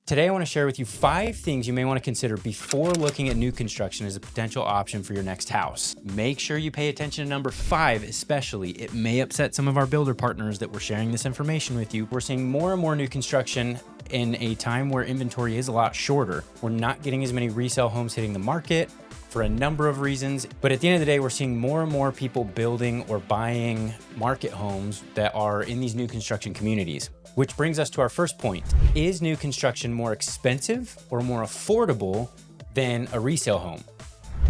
Today, I want to share with you 5 things you may want to consider before looking at new construction as a potential option for your next house. Make sure you pay attention to number 5, especially. It may upset some of our builder partners that we're sharing this information with you. We're seeing more and more new construction in a time where inventory is a lot shorter. We're not getting as many resale homes hitting the market for a number of reasons, but at the end of the day, we're seeing more and more people building or buying market homes that are in these new construction communities. Which brings us to our first point. Is new construction more expensive or more affordable than a resale home?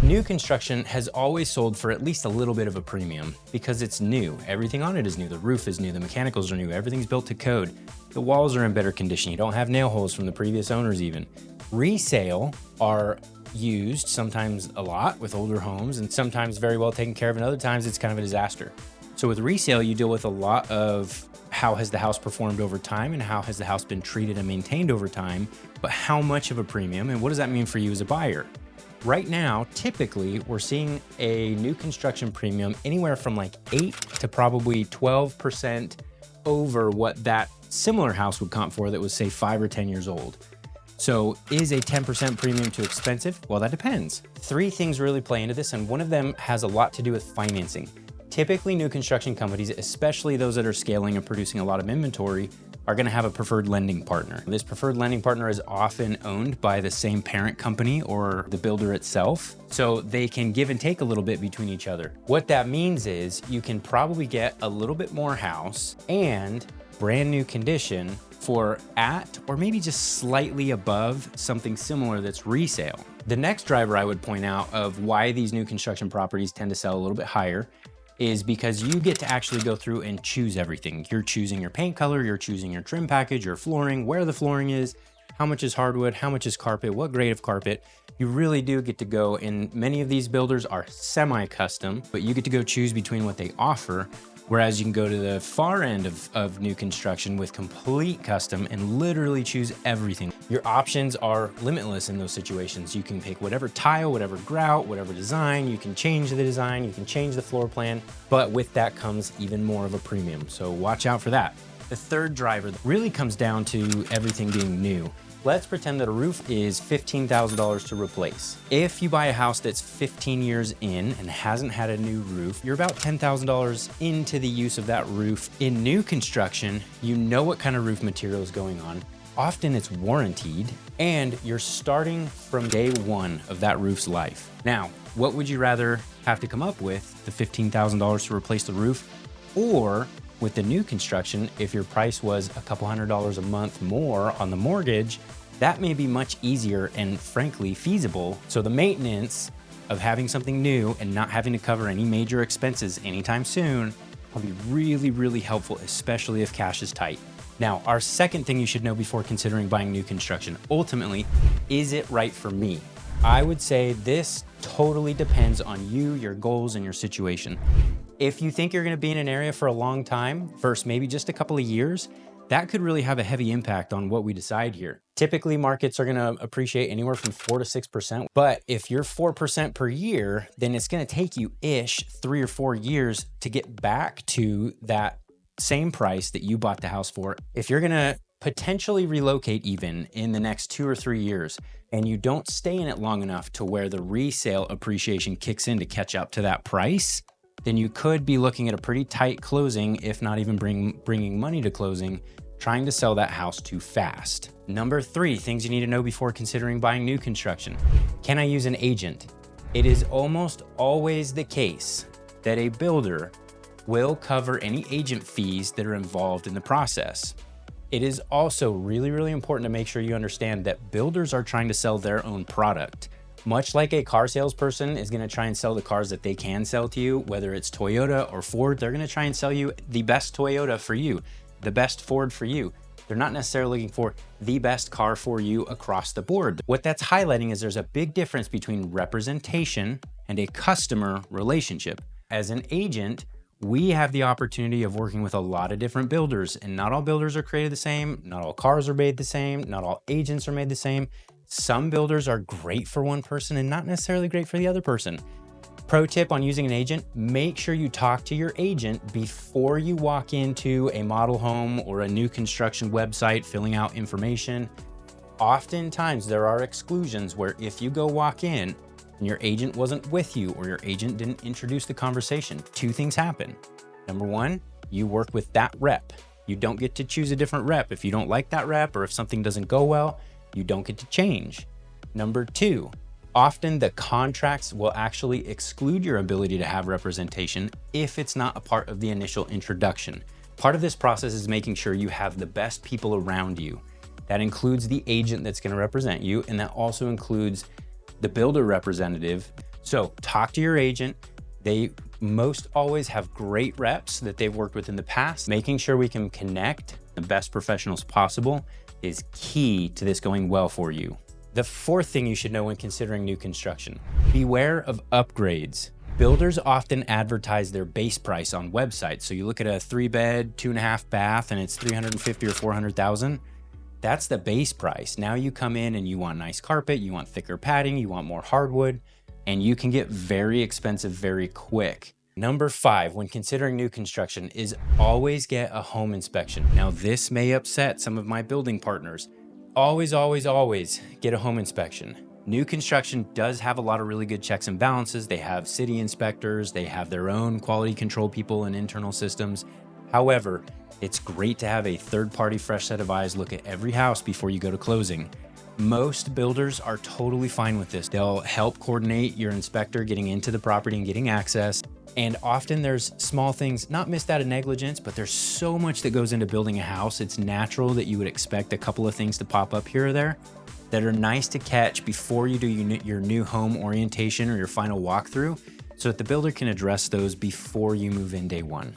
New construction has always sold for at least a little bit of a premium because it's new. Everything on it is new. The roof is new, the mechanicals are new, everything's built to code. The walls are in better condition. You don't have nail holes from the previous owners even. Resale are used sometimes a lot with older homes and sometimes very well taken care of, and other times it's kind of a disaster. So with resale, you deal with a lot of how has the house performed over time and how has the house been treated and maintained over time, but how much of a premium and what does that mean for you as a buyer? Right now, typically, we're seeing a new construction premium anywhere from like 8 to probably 12% over what that similar house would comp for that was say 5 or 10 years old. So is a 10% premium too expensive? Well, that depends. 3 things really play into this, and one of them has a lot to do with financing. Typically, new construction companies, especially those that are scaling and producing a lot of inventory, are going to have a preferred lending partner. This preferred lending partner is often owned by the same parent company or the builder itself, so they can give and take a little bit between each other. What that means is you can probably get a little bit more house and brand new condition for at or maybe just slightly above something similar that's resale. The next driver I would point out of why these new construction properties tend to sell a little bit higher is because you get to actually go through and choose everything. You're choosing your paint color, you're choosing your trim package, your flooring, where the flooring is, how much is hardwood, how much is carpet, what grade of carpet. You really do get to go, and many of these builders are semi-custom, but you get to go choose between what they offer. Whereas you can go to the far end of new construction with complete custom and literally choose everything. Your options are limitless in those situations. You can pick whatever tile, whatever grout, whatever design. You can change the design, you can change the floor plan, but with that comes even more of a premium. So watch out for that. The third driver really comes down to everything being new. Let's pretend that a roof is $15,000 to replace. If you buy a house that's 15 years in and hasn't had a new roof, you're about $10,000 into the use of that roof. In new construction, you know what kind of roof material is going on. Often it's warranted, and you're starting from day one of that roof's life. Now, what would you rather have to come up with, the $15,000 to replace the roof, or with the new construction, if your price was a couple $100 a month more on the mortgage, that may be much easier and frankly feasible. So the maintenance of having something new and not having to cover any major expenses anytime soon will be really, really helpful, especially if cash is tight. Now, our second thing you should know before considering buying new construction, ultimately, is it right for me? I would say this totally depends on you, your goals, and your situation. If you think you're going to be in an area for a long time versus maybe just a couple of years, that could really have a heavy impact on what we decide here. Typically, markets are going to appreciate anywhere from 4 to 6%. But if you're 4% per year, then it's going to take you 3 or 4 years to get back to that same price that you bought the house for. If you're going to potentially relocate even in the next 2 or 3 years, and you don't stay in it long enough to where the resale appreciation kicks in to catch up to that price, then you could be looking at a pretty tight closing, if not even bringing money to closing, trying to sell that house too fast. Number 3, things you need to know before considering buying new construction. Can I use an agent? It is almost always the case that a builder will cover any agent fees that are involved in the process. It is also really, really important to make sure you understand that builders are trying to sell their own product. Much like a car salesperson is going to try and sell the cars that they can sell to you, whether it's Toyota or Ford, they're going to try and sell you the best Toyota for you, the best Ford for you. They're not necessarily looking for the best car for you across the board. What that's highlighting is there's a big difference between representation and a customer relationship. As an agent, we have the opportunity of working with a lot of different builders, and not all builders are created the same. Not all cars are made the same. Not all agents are made the same. Some builders are great for one person and not necessarily great for the other person. Pro tip on using an agent, make sure you talk to your agent before you walk into a model home or a new construction website filling out information. Oftentimes there are exclusions where if you go walk in and your agent wasn't with you or your agent didn't introduce the conversation, two things happen. Number one, you work with that rep. You don't get to choose a different rep. If you don't like that rep or if something doesn't go well, you don't get to change. Number two, often the contracts will actually exclude your ability to have representation if it's not a part of the initial introduction. Part of this process is making sure you have the best people around you. That includes the agent that's going to represent you, and that also includes the builder representative. So talk to your agent. They most always have great reps that they've worked with in the past. Making sure we can connect the best professionals possible is key to this going well for you. The fourth thing you should know when considering new construction: beware of upgrades. Builders often advertise their base price on websites. So you look at a 3-bed, 2.5 bath, and it's 350 or 400,000. That's the base price. Now you come in and you want nice carpet, you want thicker padding, you want more hardwood, and you can get very expensive very quick. Number 5, when considering new construction, is always get a home inspection. Now this may upset some of my building partners. Always, always, always get a home inspection. New construction does have a lot of really good checks and balances. They have city inspectors, they have their own quality control people and internal systems. However, it's great to have a third-party fresh set of eyes look at every house before you go to closing. Most builders are totally fine with this. They'll help coordinate your inspector getting into the property and getting access. And often there's small things, not missed out of negligence, but there's so much that goes into building a house. It's natural that you would expect a couple of things to pop up here or there that are nice to catch before you do your new home orientation or your final walkthrough, so that the builder can address those before you move in day one.